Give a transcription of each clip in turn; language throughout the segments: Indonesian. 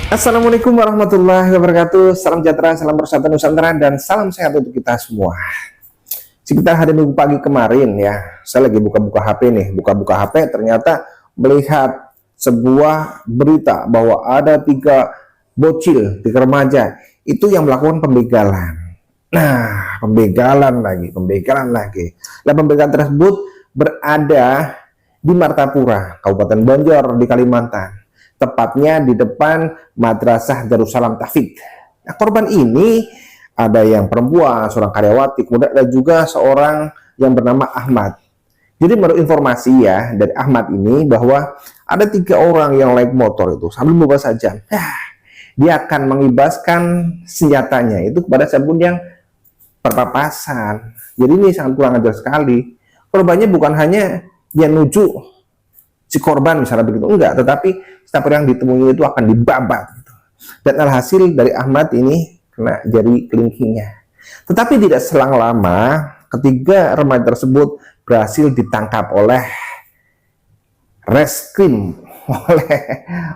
Assalamualaikum warahmatullahi wabarakatuh. Salam sejahtera, salam persatuan Nusantara, dan salam sehat untuk kita semua. Sekitar hari Minggu pagi kemarin ya, saya lagi buka-buka HP nih, buka-buka HP ternyata melihat sebuah berita bahwa ada tiga bocil, tiga remaja itu yang melakukan pembegalan. Nah, pembegalan lagi. Dan pembegalan tersebut berada di Martapura, Kabupaten Banjar di Kalimantan. Tepatnya di depan Madrasah Darussalam Tahfidz. Nah, korban ini ada yang perempuan, seorang karyawati, kemudian ada juga seorang yang bernama Ahmad. Jadi menurut informasi ya dari Ahmad ini bahwa ada tiga orang yang naik motor itu sambil membawa saja. Dia akan mengibaskan senjatanya itu kepada sabun yang berpapasan. Jadi ini sangat kurang ajar sekali. Korbannya bukan hanya dia nuju si korban misalnya begitu, enggak, tetapi setiap orang yang ditemui itu akan dibabat gitu. Dan alhasil dari Ahmad ini kena jari kelingkingnya. Tetapi tidak selang lama ketiga remaja tersebut berhasil ditangkap oleh reskrim,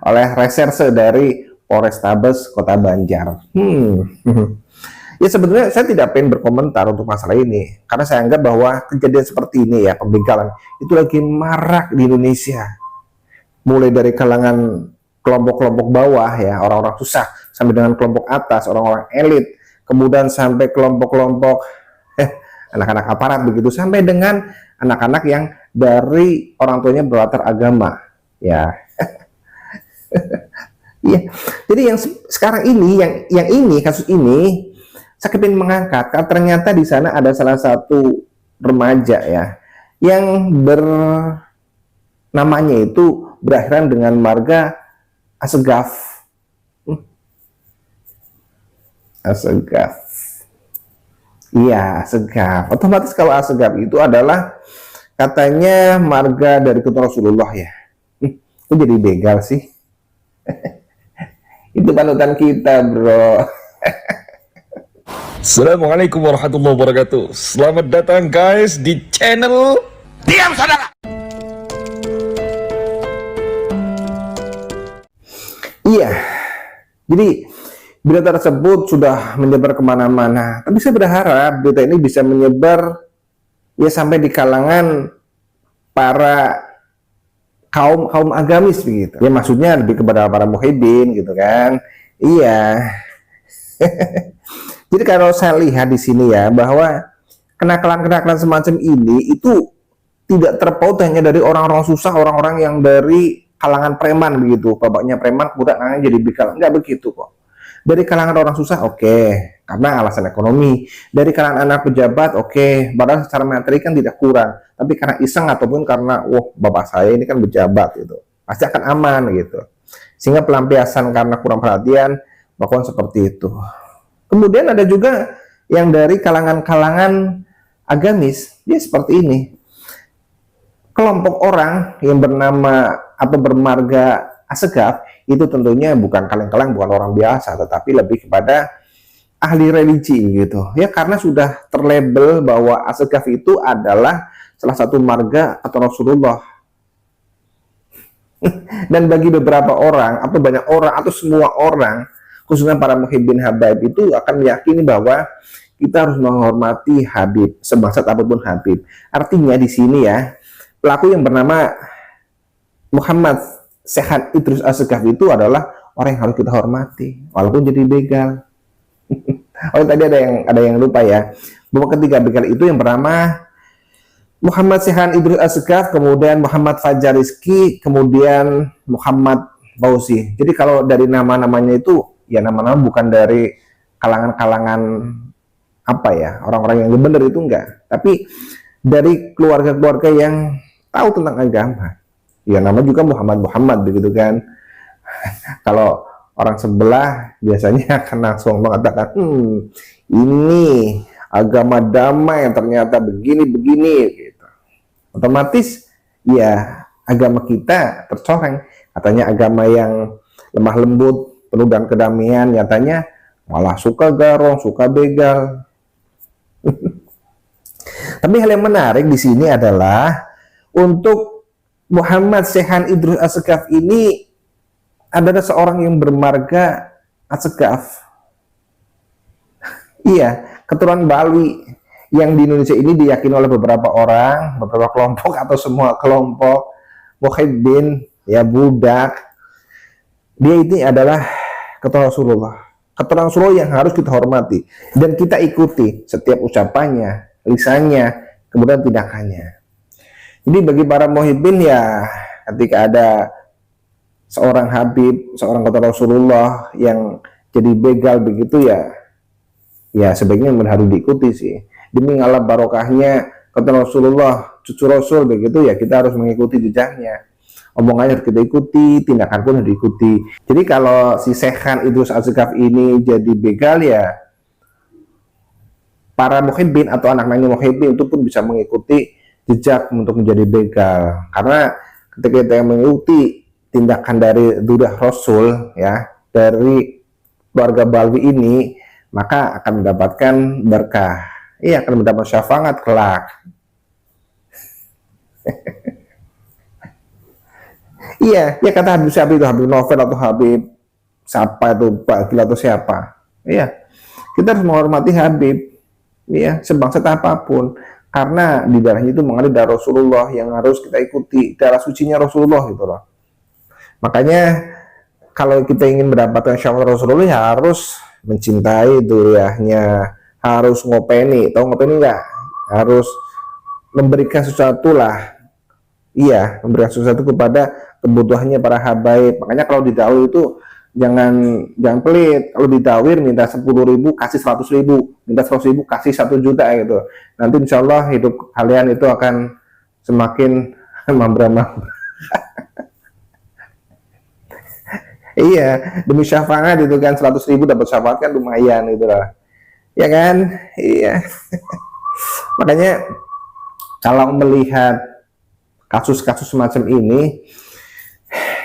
oleh reserse dari Polrestabes Kota Banjar. Ya sebenarnya saya tidak pengen berkomentar untuk masalah ini karena saya anggap bahwa kejadian seperti ini ya, pembegalan itu lagi marak di Indonesia, mulai dari kalangan kelompok-kelompok bawah ya, orang-orang susah, sampai dengan kelompok atas, orang-orang elit, kemudian sampai kelompok-kelompok anak-anak aparat begitu, sampai dengan anak-anak yang dari orang tuanya berlatar agama ya. Iya. Jadi yang sekarang ini, yang ini, kasus ini saya ingin mengangkat karena ternyata di sana ada salah satu remaja ya yang namanya itu berakhiran dengan marga Asegaf. Asegaf. Iya, Asegaf. Otomatis kalau Asegaf itu adalah katanya marga dari keturunan Rasulullah ya. Kok jadi begal sih? Itu panutan kita, bro. Assalamualaikum warahmatullahi wabarakatuh. Selamat datang guys di channel Diam Saudara. Iya, jadi berita tersebut sudah menyebar kemana-mana. Tapi saya berharap berita ini bisa menyebar ya sampai di kalangan para kaum agamis begitu. Ya maksudnya lebih kepada para muhibin gitu kan. Iya. Jadi kalau saya lihat di sini ya bahwa kenakalan-kenakalan semacam ini itu tidak terpaut hanya dari orang-orang susah, orang-orang yang dari kalangan preman begitu, bapaknya preman kemudian anaknya jadi begal, nggak begitu kok. Dari kalangan orang susah oke, karena alasan ekonomi. Dari kalangan anak pejabat oke, padahal secara materi kan tidak kurang, tapi karena iseng ataupun karena wah bapak saya ini kan pejabat gitu, pasti akan aman gitu. Sehingga pelampiasan karena kurang perhatian bahkan seperti itu. Kemudian ada juga yang dari kalangan-kalangan agamis, dia seperti ini. Kelompok orang yang bernama atau bermarga Asegaf itu tentunya bukan kaleng-kaleng, bukan orang biasa, tetapi lebih kepada ahli religi gitu. Ya karena sudah terlabel bahwa Asegaf itu adalah salah satu marga atau Rasulullah. Dan bagi beberapa orang atau banyak orang atau semua orang, khususnya para muhibbin habaib itu akan meyakini bahwa kita harus menghormati Habib, sebangsat apapun Habib. Artinya di sini ya, pelaku yang bernama Muhammad Sehan Idrus Asegaf itu adalah orang yang harus kita hormati, walaupun jadi begal. Oh tadi ada yang lupa ya, bahwa ketiga begal itu yang bernama Muhammad Sehan Idrus Asegaf, kemudian Muhammad Fajar Rizki, kemudian Muhammad Fauzi. Jadi kalau dari nama-namanya itu ya nama-nama bukan dari kalangan-kalangan apa ya, orang-orang yang benar itu enggak, tapi dari keluarga-keluarga yang tahu tentang agama. Ya nama juga Muhammad begitu kan. Kalau orang sebelah biasanya akan langsung mengatakan ini agama damai ternyata begini gitu. Otomatis ya agama kita tercoreng, katanya agama yang lemah lembut, penuh dengan kedamaian, nyatanya malah suka garong, suka begal. Tapi hal yang menarik di sini adalah untuk Muhammad Sehan Idrus Asegaf ini adalah seorang yang bermarga Asegaf. Iya, keturunan Bali yang di Indonesia ini diyakini oleh beberapa orang, beberapa kelompok atau semua kelompok muhibbin, ya budak. Dia ini adalah keturunan Rasulullah. Keturunan Rasulullah yang harus kita hormati dan kita ikuti setiap ucapannya, lisannya, kemudian tindakannya. Jadi bagi para muhibbin ya, ketika ada seorang Habib, seorang keturunan Rasulullah yang jadi begal begitu ya sebaiknya harus diikuti sih. Demi ngalap barokahnya kata Rasulullah, cucu Rasul begitu ya, kita harus mengikuti jejaknya. Omongannya harus kita ikuti, tindakan pun harus diikuti. Jadi kalau si Syekhan Idrus Asegaf ini jadi begal ya, para muhibbin atau anak-anaknya muhibbin itu pun bisa mengikuti jejak untuk menjadi begal. Karena ketika kita mengikuti tindakan dari Dudah Rasul ya, dari keluarga Balwi ini, maka akan mendapatkan berkah. Iya, akan mendapat syafaat kelak. Iya, ya kata Habib siapa itu, Habib Novel atau Habib siapa itu, Pak Gila atau siapa. Iya, kita harus menghormati Habib, ya sebangsa apapun, karena di darahnya itu mengalir darah Rasulullah yang harus kita ikuti, darah sucinya Rasulullah gitu loh. Makanya kalau kita ingin mendapatkan syafaat Rasulullah ya harus mencintai duriahnya, harus ngopeni, tahu ngopeni nggak? Harus memberikan sesuatu lah, iya, memberikan sesuatu kepada kebutuhannya para habaib. Makanya kalau didawir itu jangan pelit. Kalau didawir minta 10.000 kasih 100.000, minta 100.000 kasih 1 juta gitu. Nanti insya Allah hidup kalian itu akan semakin mambra-mambra. Iya, demi syafaat itu kan 100.000 dapat syafaat kan lumayan gitu lah. Ya kan? Iya. Makanya kalau melihat kasus-kasus semacam ini,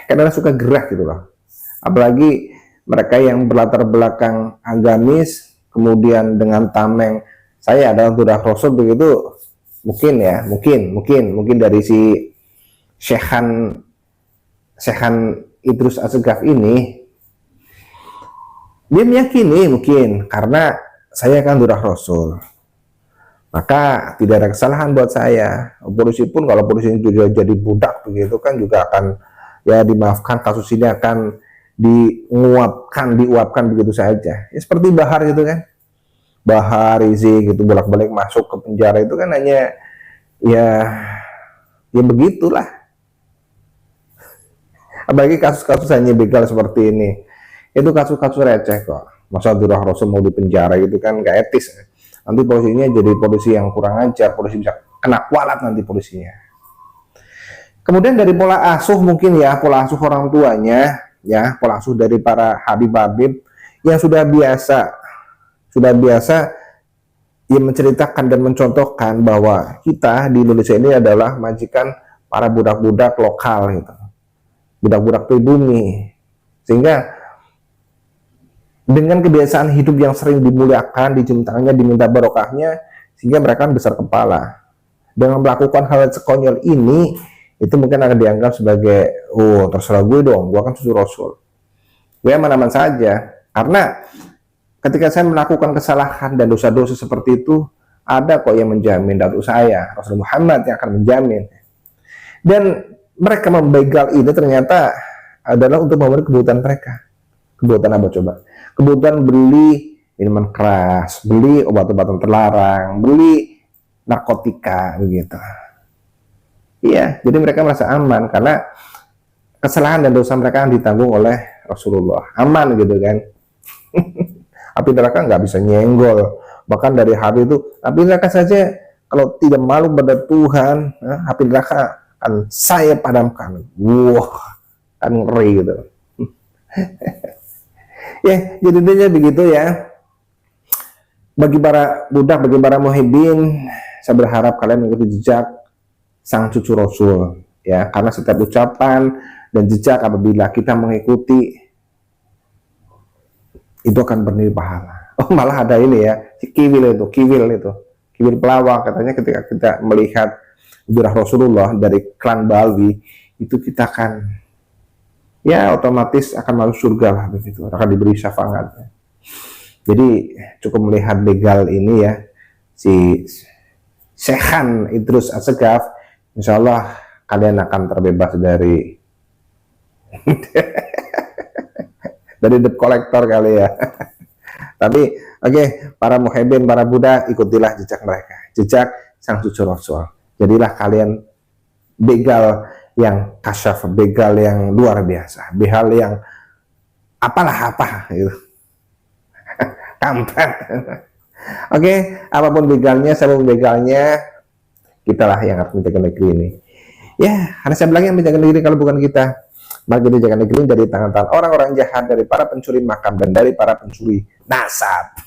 kadang suka gerah gitu loh. Apalagi mereka yang berlatar belakang agamis, kemudian dengan tameng saya adalah Dudah Rasul begitu, mungkin dari si Syekhan Idrus Asegaf ini, dia meyakini mungkin karena saya kan Dudah Rasul, maka tidak ada kesalahan buat saya. Polisi pun kalau polisi ini juga jadi budak begitu kan juga akan ya dimaafkan, kasus ini akan diuapkan begitu saja. Ya seperti Bahar gitu kan, Bahar Rizik gitu bolak-balik masuk ke penjara itu kan hanya ya begitulah. Apalagi kasus-kasus hanya begal seperti ini, itu kasus-kasus receh kok. Masa Dudah Rasul mau dipenjara gitu kan gak etis. Nanti polisinya jadi polisi yang kurang ajar, polisi bisa kena kualat nanti polisinya. Kemudian dari pola asuh mungkin ya, pola asuh orang tuanya, ya pola asuh dari para habib-habib yang sudah biasa yang menceritakan dan mencontohkan bahwa kita di Indonesia ini adalah majikan para budak-budak lokal gitu, budak-budak pribumi, sehingga dengan kebiasaan hidup yang sering dimuliakan, dicintanya, diminta barokahnya, sehingga mereka besar kepala. Dengan melakukan hal sekonyol ini, itu mungkin akan dianggap sebagai, oh terserah gue dong, gue kan cucu Rasul. Gue aman-aman saja. Karena ketika saya melakukan kesalahan dan dosa-dosa seperti itu, ada kok yang menjamin dari saya, Rasul Muhammad yang akan menjamin. Dan mereka membegal ini ternyata adalah untuk memenuhi kebutuhan mereka. Kebutuhan apa coba? Kebutuhan beli minuman keras, beli obat-obatan terlarang, beli narkotika begitu. Iya, jadi mereka merasa aman karena kesalahan dan dosa mereka yang ditanggung oleh Rasulullah. Aman gitu kan. Api neraka nggak bisa nyenggol. Bahkan dari Habib itu, api neraka saja kalau tidak malu pada Tuhan, api neraka akan saya padamkan. Wah, kan ngeri gitu. Ya, jadi intinya begitu ya. Bagi para budak, bagi para muhibbin, saya berharap kalian mengikuti jejak sang cucu Rasul ya, karena setiap ucapan dan jejak apabila kita mengikuti itu akan bernilai pahala. Oh, malah ada ini ya, kiwil pelawak katanya ketika kita melihat Dudah Rasulullah dari klan Balwi itu kita akan ya otomatis akan masuk surga lah begitu, akan diberi syafaat. Jadi cukup melihat begal ini ya, si Syekhan Idrus Assegaf, insya Allah kalian akan terbebas dari dari debt collector kali ya. Tapi oke, para muhibbin, para Buddha, ikutilah jejak mereka, jejak sang cucu Rasul. Jadilah kalian begal yang kasyaf, begal yang luar biasa, begal yang apalah apa gitu. Kampret. Oke, apapun begalnya, siapapun begalnya, kitalah yang harus menjaga negeri ini. Ya, harus saya bilang yang menjaga negeri kalau bukan kita. Mari kita jaga negeri dari tangan-tangan orang-orang jahat, dari para pencuri makam dan dari para pencuri nasab.